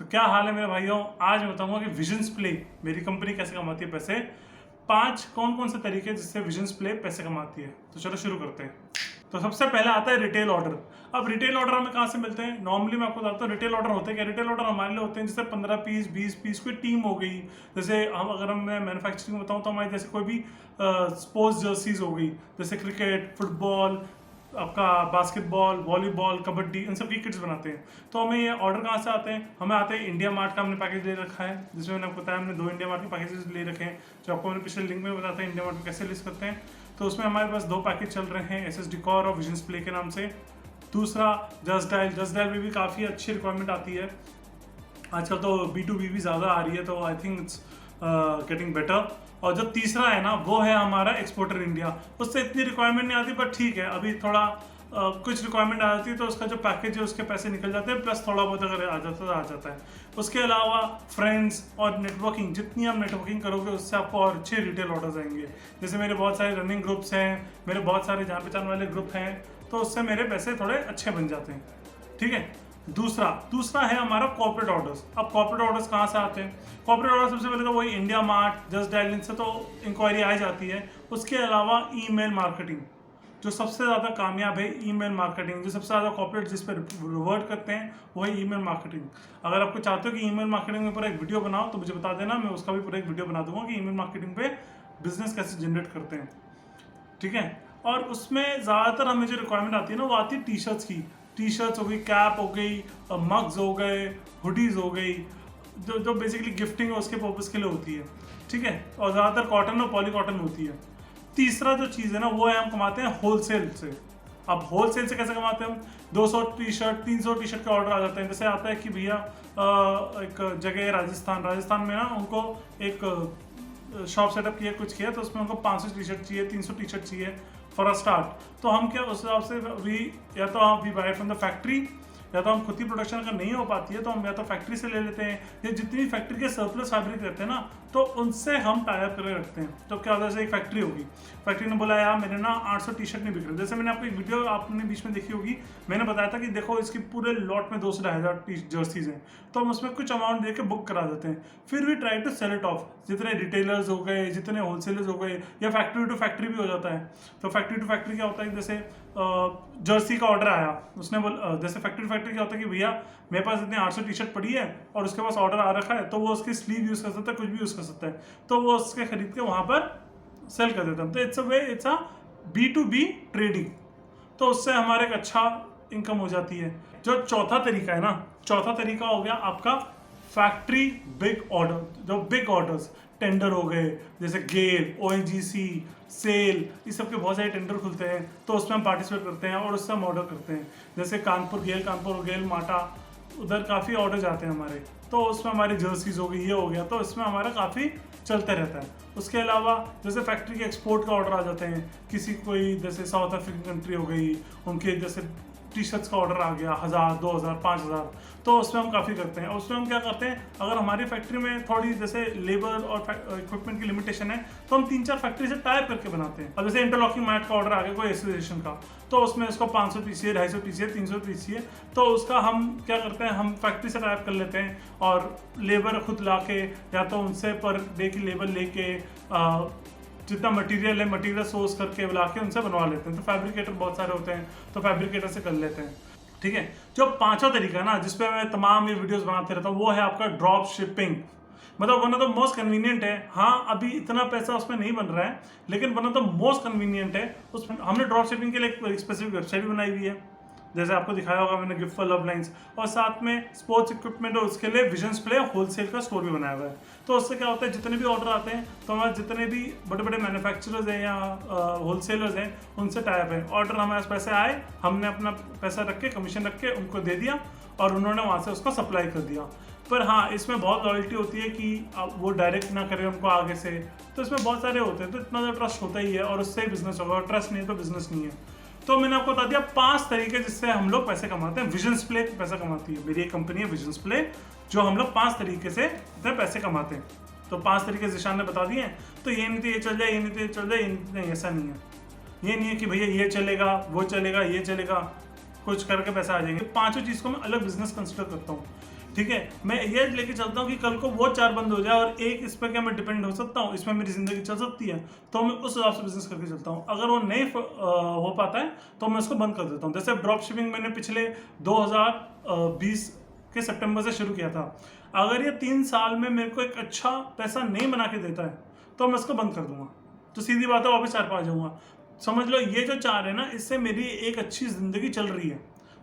तो क्या हाल है मेरे भाइयों। आज मैं बताऊंगा कि विजन्स प्ले मेरी कंपनी कैसे कमाती है पैसे। 5 कौन कौन से तरीके जिससे विजन्स प्ले पैसे कमाती है। तो चलो शुरू करते हैं। तो सबसे पहले आता है रिटेल ऑर्डर। अब रिटेल ऑर्डर हमें कहाँ से मिलते हैं? नॉर्मली मैं आपको बताता हूँ रिटेल ऑर्डर होते हैं क्या। रिटेल ऑर्डर हमारे लिए होते हैं जैसे 15 पीस 20 पीस कोई टीम हो गई। जैसे हम मैं मैन्युफैक्चरिंग बताऊँ तो हमारे जैसे कोई भी स्पोर्ट्स जर्सीज हो गई, जैसे क्रिकेट, फुटबॉल, आपका बास्केटबॉल, वॉलीबॉल, कबड्डी, इन सब की किट्स बनाते हैं। तो हमें ये ऑर्डर कहाँ से आते हैं? हमें आते हैं इंडिया मार्ट का हमने पैकेज ले रखा है, जिसमें मैंने आपको बताया हमने 2 इंडिया मार्ट के पैकेजेस ले रखे हैं, जो आपको मैंने पिछले लिंक में बताया था इंडिया मार्ट में कैसे लिस्ट करते हैं। तो उसमें हमारे पास 2 पैकेज चल रहे हैं, एसएस डिकोर और विजन्स प्ले के नाम से। दूसरा जस्ट डायल में भी काफ़ी अच्छी रिक्वायरमेंट आती है आजकल, तो B2B भी ज़्यादा आ रही है, तो I think it's getting better. और जो तीसरा है ना वो है हमारा एक्सपोर्टर इंडिया। उससे इतनी रिक्वायरमेंट नहीं आती, बट ठीक है अभी थोड़ा कुछ रिक्वायरमेंट आ जाती है तो उसका जो पैकेज है उसके पैसे निकल जाते हैं, प्लस थोड़ा बहुत अगर आ जाता है तो आ जाता है। उसके अलावा फ्रेंड्स और नेटवर्किंग, जितनी आप नेटवर्किंग करोगे उससे आपको और अच्छे रिटेल ऑर्डर्स आएंगे। जैसे मेरे बहुत सारे रनिंग ग्रुप्स हैं, मेरे बहुत सारे जान पहचान वाले ग्रुप हैं, तो उससे मेरे पैसे थोड़े अच्छे बन जाते हैं। ठीक है। दूसरा है हमारा कॉर्पोरेट ऑर्डर्स। अब कॉर्पोरेट ऑर्डर्स कहाँ से आते हैं? कॉर्पोरेट ऑर्डर सबसे पहले तो वही इंडिया मार्ट, जस्ट डायल से तो इंक्वायरी आ जाती है। उसके अलावा ईमेल मार्केटिंग, जो सबसे ज़्यादा कामयाब है ईमेल मार्केटिंग, जो सबसे ज़्यादा कॉर्पोरेट जिस पर रिवर्ट करते हैं वो है ईमेल मार्केटिंग। अगर आपको चाहते हो कि ईमेल मार्केटिंग में पूरा एक वीडियो बनाओ तो मुझे बता देना, मैं उसका भी पूरा एक वीडियो बना दूंगा कि ईमेल मार्केटिंग पे बिजनेस कैसे जनरेट करते हैं। ठीक है। और उसमें ज़्यादातर हमें जो रिक्वायरमेंट आती है ना वो आती है टी शर्ट्स हो गई, कैप हो गई, मग्स हो गए, हुडीज़ हो गई, जो बेसिकली गिफ्टिंग है उसके पर्पज़ के लिए होती है। ठीक है। और ज़्यादातर कॉटन और पॉली कॉटन होती है। तीसरा जो चीज़ है ना वो है हम कमाते हैं होलसेल से। अब होलसेल से कैसे कमाते हैं हम? 200 टी शर्ट 300 टी शर्ट के ऑर्डर आ जाते हैं। जैसे आता है कि भैया एक जगह है राजस्थान में ना उनको एक शॉप सेटअप किया, कुछ किया, तो उसमें उनको 500 टी शर्ट चाहिए, 300 टी शर्ट चाहिए फॉर अ स्टार्ट। तो हम क्या उस हिसाब से या तो हम we buy from the factory, या तो हम खुद की प्रोडक्शन अगर नहीं हो पाती है तो हम या तो फैक्ट्री से ले लेते हैं, या जितनी फैक्ट्री के सरप्लस फैब्रिक रहते हैं ना तो उनसे हम टाई अप करके रखते हैं। तो क्या होता है, जैसे एक फैक्ट्री होगी, फैक्ट्री ने बोला यार मेरे ना 800 टी शर्ट नहीं बिक रहे। जैसे मैंने आपको एक वीडियो आपने बीच में देखी होगी, मैंने बताया था कि देखो इसकी पूरे लॉट में 2 से 2,500 जर्सीज हैं, तो हम उसमें कुछ अमाउंट दे के बुक करा देते हैं। फिर we try to sell it off. जितने रिटेलर्स हो गए, जितने होलसेलर्स हो गए, या फैक्ट्री टू फैक्ट्री भी हो जाता है। तो फैक्ट्री टू फैक्ट्री क्या होता है, जैसे जर्सी का ऑर्डर आया, उसने जैसे फैक्ट्री टू फैक्ट्री क्या होता है कि भैया मेरे पास इतने 800 टी शर्ट पड़ी है और उसके पास ऑर्डर आ रखा है, तो वो उसकी स्लीव यूज़ कर सकता है, कुछ भी यूज़ कर सकता है, तो वो उसके खरीद के वहाँ पर सेल कर देता है। तो इट्स अ B2B ट्रेडिंग। तो उससे हमारे एक अच्छा इनकम हो जाती है। जो चौथा तरीका है ना, चौथा तरीका हो गया आपका फैक्ट्री बिग ऑर्डर। जो बिग ऑर्डर्स टेंडर हो गए, जैसे गेल, ONGC, सेल, इस सब के बहुत सारे टेंडर खुलते हैं, तो उसमें हम पार्टिसिपेट करते हैं और उससे हम ऑर्डर करते हैं। जैसे कानपुर गेल माटा, उधर काफ़ी ऑर्डर जाते हैं हमारे, तो उसमें हमारी जर्सीज हो गई, ये हो गया, तो इसमें हमारा काफ़ी चलते रहता है। उसके अलावा जैसे फैक्ट्री के एक्सपोर्ट का ऑर्डर आ जाते हैं, किसी कोई जैसे साउथ अफ्रीकन कंट्री हो गई, उनके जैसे टी शर्ट्स का ऑर्डर आ गया 1000, 2000, 5000, तो उसमें हम काफ़ी करते हैं। उसमें हम क्या करते हैं, अगर हमारी फैक्ट्री में थोड़ी जैसे लेबर और इक्विपमेंट की लिमिटेशन है तो हम 3-4 फैक्ट्री से टाइप करके बनाते हैं। अब जैसे इंटरलॉकिंग मैट का ऑर्डर आ गया कोई एसोसिएशन का, तो उसमें उसको 500 पीस चाहिए, 250 पीस चाहिए, 300 पीस चाहिए, तो उसका हम क्या करते हैं, हम फैक्ट्री से टाइप कर लेते हैं और लेबर खुद ला के, या तो उनसे पर डे की लेबर लेके जितना मटेरियल है मटेरियल सोर्स करके बुला के उनसे बनवा लेते हैं। तो फैब्रिकेटर बहुत सारे होते हैं, तो फैब्रिकेटर से कर लेते हैं। ठीक है। जो पांचवा तरीका है ना जिसपे मैं तमाम ये वीडियोस बनाते रहता हूँ वो है आपका ड्रॉप शिपिंग। मतलब one of the most convenient है। हाँ अभी इतना पैसा उसमें नहीं बन रहा है, लेकिन one of the most convenient है। उसमें हमने ड्रॉप शिपिंग के लिए एक स्पेसिफिक वेबसाइट भी बनाई हुई है, जैसे आपको दिखाया होगा मैंने, गिफ्ट फॉर लव लाइन्स, और साथ में स्पोर्ट्स इक्विपमेंट और उसके लिए विजन्स प्ले होलसेल का स्टोर भी बनाया हुआ है। तो उससे क्या होता है, जितने भी ऑर्डर आते हैं तो हमारे जितने भी बड़े बड़े मैन्युफैक्चरर्स हैं या होलसेलर्स हैं उनसे टाइप है। ऑर्डर हमारे पास पैसे आए, हमने अपना पैसा रख के, कमीशन रख के उनको दे दिया और उन्होंने वहाँ से उसको सप्लाई कर दिया। पर हाँ इसमें बहुत लॉयल्टी होती है कि वो डायरेक्ट ना करें उनको आगे से, तो इसमें बहुत सारे होते हैं, तो इतना ज़्यादा ट्रस्ट होता ही है और उससे ही बिजनेस होगा, और ट्रस्ट नहीं है तो बिजनेस नहीं है। तो मैंने आपको बता दिया 5 तरीके जिससे हम लोग पैसे कमाते हैं। विजन्स प्ले पैसा कमाती है, मेरी एक कंपनी है विजन्स प्ले, जो हम लोग 5 तरीके से इतने पैसे कमाते हैं। तो 5 तरीके जिशान ने बता दिए। तो ये नहीं तो ये चल जाए, ये नहीं तो ये चल जाए, नहीं ऐसा नहीं है। ये नहीं है कि भैया ये चलेगा, वो चलेगा, ये चलेगा, कुछ करके पैसा आ जाएंगे। 5 चीज़ को मैं अलग बिजनेस कंसिडर करता हूँ। ठीक है, मैं ये लेके चलता हूँ कि कल को वो 4 बंद हो जाए और एक इस पर क्या मैं डिपेंड हो सकता हूँ, इसमें मेरी जिंदगी चल सकती है, तो मैं उस हिसाब से बिजनेस करके चलता हूँ। अगर वो नहीं हो पाता है तो मैं उसको बंद कर देता हूँ। जैसे ड्रॉप शिपिंग मैंने पिछले 2020 के सितंबर से शुरू किया था। अगर ये 3 साल में मेरे को एक अच्छा पैसा नहीं बना के देता है तो मैं उसको बंद कर दूंगा। तो सीधी बात है, वापस 4 पे आ जाऊंगा। समझ लो ये जो 4 है ना, इससे मेरी एक अच्छी जिंदगी चल रही है।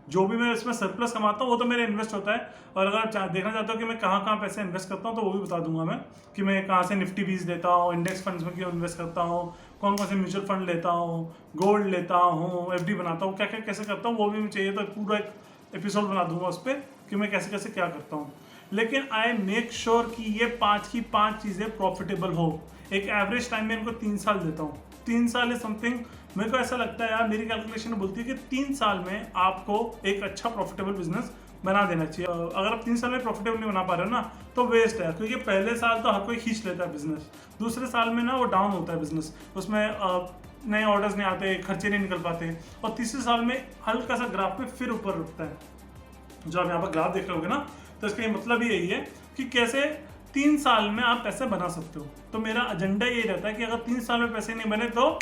जो भी मैं इसमें सरप्लस कमाता हूँ वो तो मेरा इन्वेस्ट होता है, और अगर आप देखना चाहते हो कि मैं कहाँ कहाँ पैसे इन्वेस्ट करता हूँ तो वो भी बता दूंगा मैं, कि मैं कहाँ से निफ्टी बीज लेता हूँ, इंडेक्स फंड्स में क्यों इन्वेस्ट करता हूँ, कौन कौन से म्यूचुअल फंड लेता हूँ, गोल्ड लेता हूँ, एफडी बनाता हूँ, क्या क्या कैसे करता हूँ, वो भी चाहिए तो पूरा एक एपिसोड बना दूंगा उस पर कि मैं कैसे कैसे क्या करता हूँ। लेकिन आई मेक श्योर कि ये 5 की 5 चीज़ें प्रॉफिटेबल हो। एक एवरेज टाइम में इनको 3 साल देता हूँ। 3 साल इज समथिंग, मेरे को ऐसा लगता है यार, मेरी कैलकुलेशन बोलती है कि 3 साल में आपको एक अच्छा प्रॉफिटेबल बिजनेस बना देना चाहिए। अगर आप 3 साल में प्रॉफिटेबल नहीं बना पा रहे हो ना तो वेस्ट है, क्योंकि पहले साल तो हर कोई खींच लेता है बिजनेस, दूसरे साल में ना वो डाउन होता है बिजनेस, उसमें नए ऑर्डर्स नहीं आते, खर्चे नहीं निकल पाते, और तीसरे साल में हल्का सा ग्राफ में फिर ऊपर रुकता है। जो आप यहाँ पर ग्राफ देख रहे होगे ना, तो इसका ये मतलब ही यही है कि कैसे 3 साल में आप पैसे बना सकते हो। तो मेरा एजेंडा यही रहता है कि अगर 3 साल में पैसे नहीं बने तो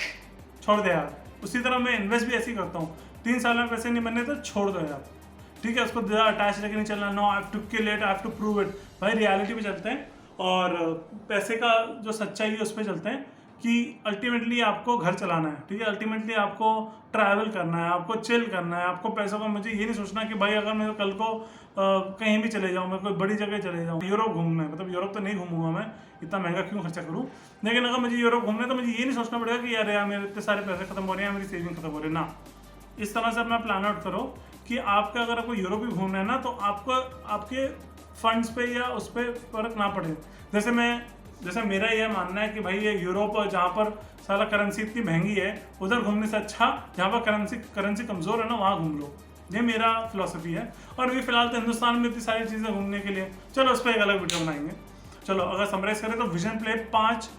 छोड़ दे यार। उसी तरह मैं इन्वेस्ट भी ऐसे ही करता हूँ, 3 साल में पैसे नहीं बने तो छोड़ दो यार, ठीक है। उसको ज़्यादा अटैच लेके नहीं चलना, no I have to kill it, I have to prove it. भाई रियलिटी पे चलते हैं, और पैसे का जो सच्चाई है उस पर चलते हैं कि अल्टीमेटली आपको घर चलाना है, ठीक है, अल्टीमेटली आपको ट्रैवल करना है, आपको चिल करना है, आपको पैसों का, मुझे ये नहीं सोचना कि भाई अगर मैं कल को कहीं भी चले जाऊँ, मैं कोई बड़ी जगह चले जाऊँ, यूरोप घूमना है, मतलब यूरोप तो नहीं घूमूंगा मैं, इतना महंगा क्यों खर्चा करूँ, लेकिन अगर मुझे यूरोप घूमना है तो मुझे ये नहीं सोचना पड़ेगा कि यार मेरे इतने सारे पैसे खत्म हो रहे हैं, मेरी सेविंग खत्म हो रही है ना। इस तरह से अपना प्लान आउट करो कि आपका अगर आपको यूरोप भी घूमना है ना तो आपको आपके फंड्स पे या उस पर फर्क ना पड़े। जैसे मेरा यह मानना है कि भाई ये यूरोप जहाँ पर सारा करेंसी इतनी महंगी है, उधर घूमने से अच्छा जहाँ पर करेंसी कमज़ोर है ना वहाँ घूम लो। ये मेरा फिलॉसफी है। और अभी फिलहाल तो हिंदुस्तान में इतनी सारी चीज़ें घूमने के लिए, चलो उस पर एक अलग वीडियो बनाएंगे। चलो अगर समराइज करें तो विजन प्ले 5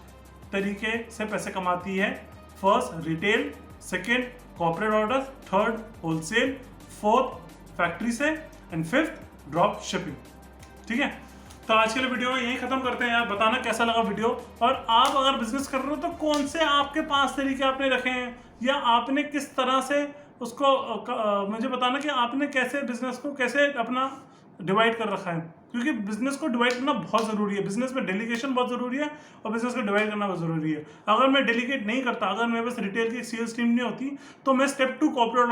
तरीके से पैसे कमाती है। First retail, second corporate order, third wholesale, fourth factory से, एंड फिफ्थ ड्रॉप शिपिंग। ठीक है, तो आज के लिए वीडियो यही खत्म करते हैं यार। बताना कैसा लगा वीडियो, और आप अगर बिजनेस कर रहे हो तो कौन से आपके 5 तरीके आपने रखे हैं, या आपने किस तरह से उसको मुझे बताना कि आपने कैसे बिजनेस को कैसे अपना डिवाइड कर रखा है, क्योंकि बिजनेस को डिवाइड करना बहुत ज़रूरी है। बिजनेस में डेलीगेशन बहुत ज़रूरी है और बिजनेस को डिवाइड करना बहुत ज़रूरी है। अगर मैं डेलीगेट नहीं करता, अगर मेरे पास रिटेल की सेल्स टीम नहीं होती तो मैं स्टेप 2 कॉर्पोरेट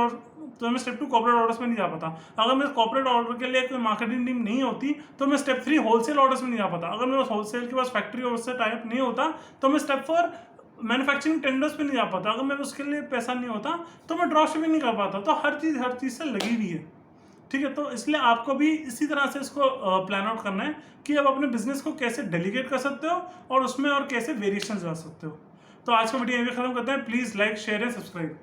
ऑर्डर्स में नहीं जा पाता। अगर मेरे कॉर्पोरेट ऑर्डर के लिए कोई मार्केटिंग टीम नहीं होती तो मैं स्टेप 3 होलसेल ऑर्डर्स में नहीं जा पाता। अगर मेरे पास होलसेल के पास फैक्ट्री और उससे टाइप नहीं होता तो मैं स्टेप 4 मैन्युफैक्चरिंग टेंडर्स पे नहीं जा पाता। अगर मेरे उसके लिए पैसा नहीं होता तो मैं ड्रॉप शिपिंग नहीं कर पाता। तो हर चीज़ से लगी हुई है, ठीक है। तो इसलिए आपको भी इसी तरह से इसको प्लान आउट करना है कि आप अपने बिजनेस को कैसे डेलीगेट कर सकते हो और उसमें और कैसे वेरिएशन ला सकते हो। तो आज का वीडियो यहीं खत्म करते हैं। Please like, share and subscribe.